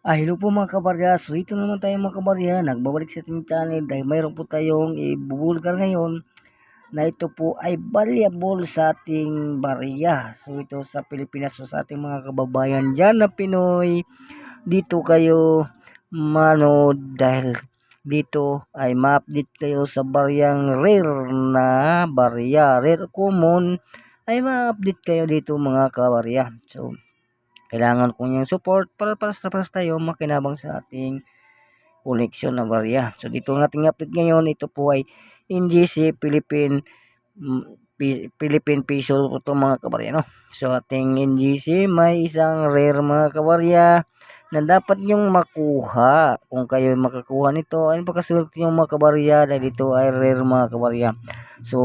Hello po mga kabarya. So ito naman tayo mga kabarya, nagbabalik sa ating channel dahil mayroon po tayong ibubulgar ngayon na ito po ay valuable sa ating barya. So ito sa Pilipinas, so sa ating mga kababayan dyan na Pinoy, dito kayo manood dahil dito ay ma-update kayo sa baryang rare na barya, rare common ay ma-update kayo dito mga kabarya. So kailangan ko yung support para tayo makinabang sa ating koleksyon na barya. So dito ang ating update ngayon, ito po ay NGC Philippine Peso po ito mga kabarya, no? So ating NGC may isang rare mga kabarya na dapat nyong makuha. Kung kayo makakuha nito, ay pagkasulit yung mga kabarya dahil ito ay rare mga kabarya. So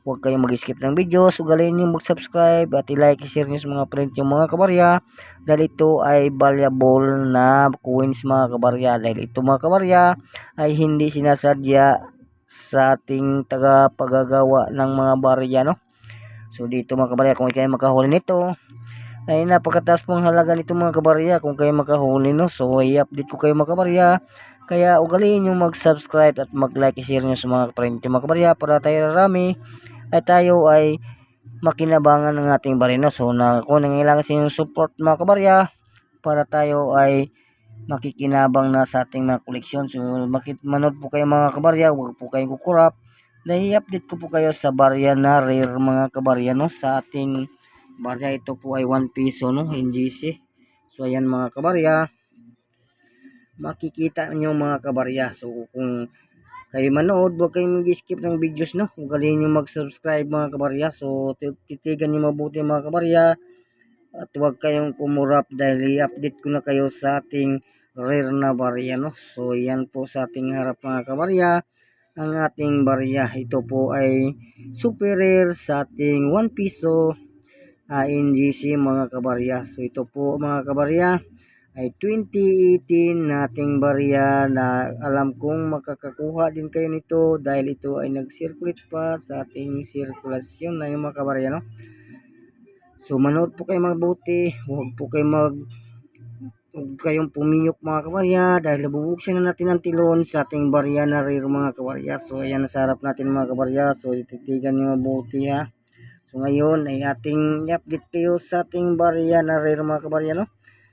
huwag kayong mag-skip ng videos, ugaliin nyo mag-subscribe at i-like, i-share nyo sa mga friends yung mga kabarya dahil ito ay valuable na coins mga kabarya. Dahil ito mga kabarya ay hindi sinasadya sa ating tagapagagawa ng mga barya, no? So dito mga kabarya, kung kayo makahuli nito ay napakataas pong halaga nito mga kabarya kung kayo makahuli, no? So i-update ko kayo mga kabarya, kaya ugaliin nyo mag-subscribe at mag-like, i-share nyo sa mga friends mga kabarya para tayo rami ay tayo ay makinabangan ng ating barino. So kung nangailangan sa inyong support mga kabarya para tayo ay makikinabang na sa ating mga koleksyon. So manood po kayo mga kabarya, huwag po kayong kukurap. Dahil i-update ko po kayo sa barya na rare mga kabarya, no? Sa ating barya ito po ay 1 piso, no? NGC. So ayan mga kabarya, makikita nyo mga kabarya. So kung kayo manood, huwag kayong mag-skip ng videos, no? Huwag galing nyo mag-subscribe mga kabarya. So titigan nyo mabuti mga kabarya at huwag kayong kumurap dahil i-update ko na kayo sa ating rare na barya, no? So yan po sa ating harap mga kabarya ang ating barya. Ito po ay super rare sa ating 1 piso NGC mga kabarya. So ito po mga kabarya ay 2018 nating barya na alam kong makakakuha din kayo nito dahil ito ay nag-circulate pa sa ating sirkulasyon na yung mga kabarya, no? So manood po kayo mabuti, huwag kayong pumiyok mga kabarya dahil nabubuksan na natin ang tilon sa ating barya na rare mga kabarya. So ayan nasa harap natin mga kabarya, so ititigan nyo mabuti ha. So ngayon ay ating i-update kayo sa ating barya na rare mga kabarya, no?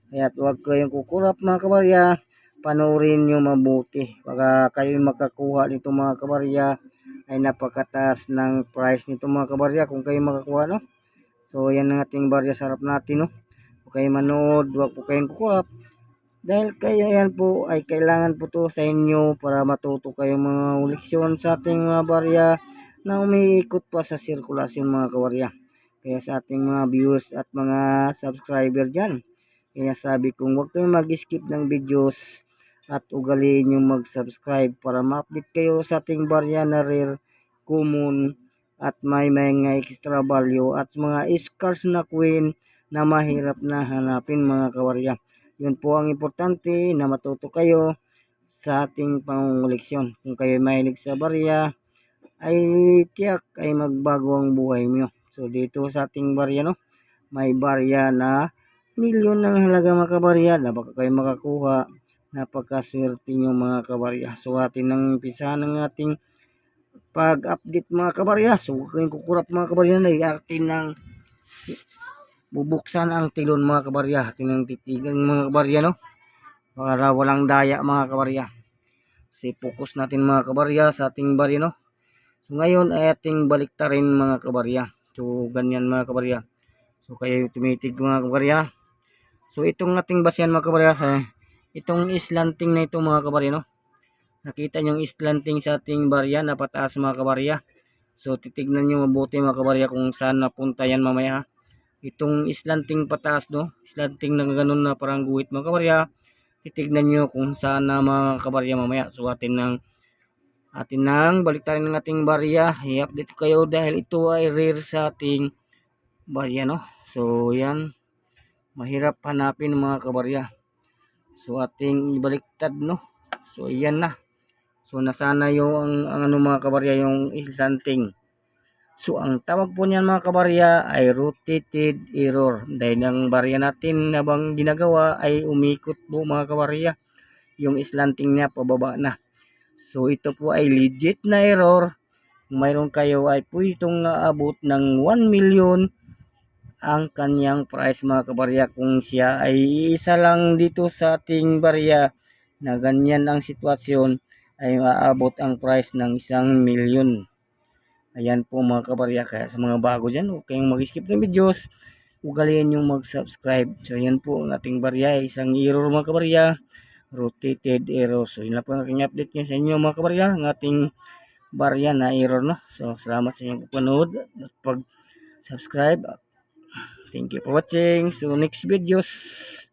Kaya huwag kayong kukurap mga kabarya, panoorin nyo mabuti. Pagka kayo makakuha nito mga kabarya ay napakataas ng price nito mga kabarya kung kayo makakuha, no? So yan ang ating barya sa harap natin, no? Kung kayo manood, huwag po kayong kukurap. Dahil kaya yan po ay kailangan po to sa inyo para matuto kayong mga koleksyon sa ating mga barya na umiikot pa sa sirkulasyon mga kabarya. Kaya sa ating mga viewers at mga subscriber dyan, kaya sabi kong huwag kayong mag-skip ng videos at ugaliin yung mag-subscribe para ma-update kayo sa ating barya na rare, common at may mga extra value at mga scarce na queen na mahirap na hanapin mga kawarya. Yun po ang importante na matuto kayo sa ating pangunguleksyon. Kung kayo mahilig sa barya ay tiyak ay magbago ang buhay mo. So dito sa ating barya, no, may barya na milyon ng halaga mga kabarya na baka kayo makakuha. Napakaswerte nyo mga kabarya. So atin ang umpisahan ng ating pag-update mga kabarya. So huwag kayong kukurap mga kabarya na atin ng bubuksan ang tilon mga kabarya. Atin ang titigan mga kabarya, no? Para walang daya mga kabarya. So focus natin mga kabarya sa ating barya, no? So ngayon ay ating baliktarin mga kabarya. So ganyan mga kabarya. So kayo tumitig mga kabarya. So itong ating basyan mga kabarya, itong islanting na ito mga kabarya, no? Nakita nyo yung islanting sa ating barya na pataas mga kabarya. So titignan nyo mabuti mga kabarya kung saan napunta yan mamaya ha. Itong islanting pataas, no? Islanting na ganun na parang guhit mga kabarya. Titignan nyo kung saan na mga kabarya mamaya. So atin nang baliktarin ng ating barya. I-update kayo dahil ito ay rare sa ating barya, no? So yan, mahirap hanapin mga kabarya. So ating ibaliktad, no? So yan na. So nasana yung ang ano mga kabarya yung islanting. So ang tawag po niyan mga kabarya ay rotated error. Dahil ang barya natin habang ginagawa ay umikot po mga kabarya. Yung slanting niya pababa na. So ito po ay legit na error. Kung mayroon kayo ay po itong aabot ng 1 million ang kanyang price mga kabarya. Kung siya ay isa lang dito sa ating barya na ganyan ang sitwasyon ay maabot ang price ng 1 million. Ayan po mga kabarya. Kaya sa mga bago dyan, huwag kayong mag-skip ng videos. Ugaliin yung mag-subscribe. So ayan po ang ating barya. Isang error mga kabarya. Rotated error. So yun lang po ang aking update nyo sa inyo mga kabarya. Ang ating barya na error no. So salamat sa inyong panood at pag-subscribe. Thank you for watching. So next videos.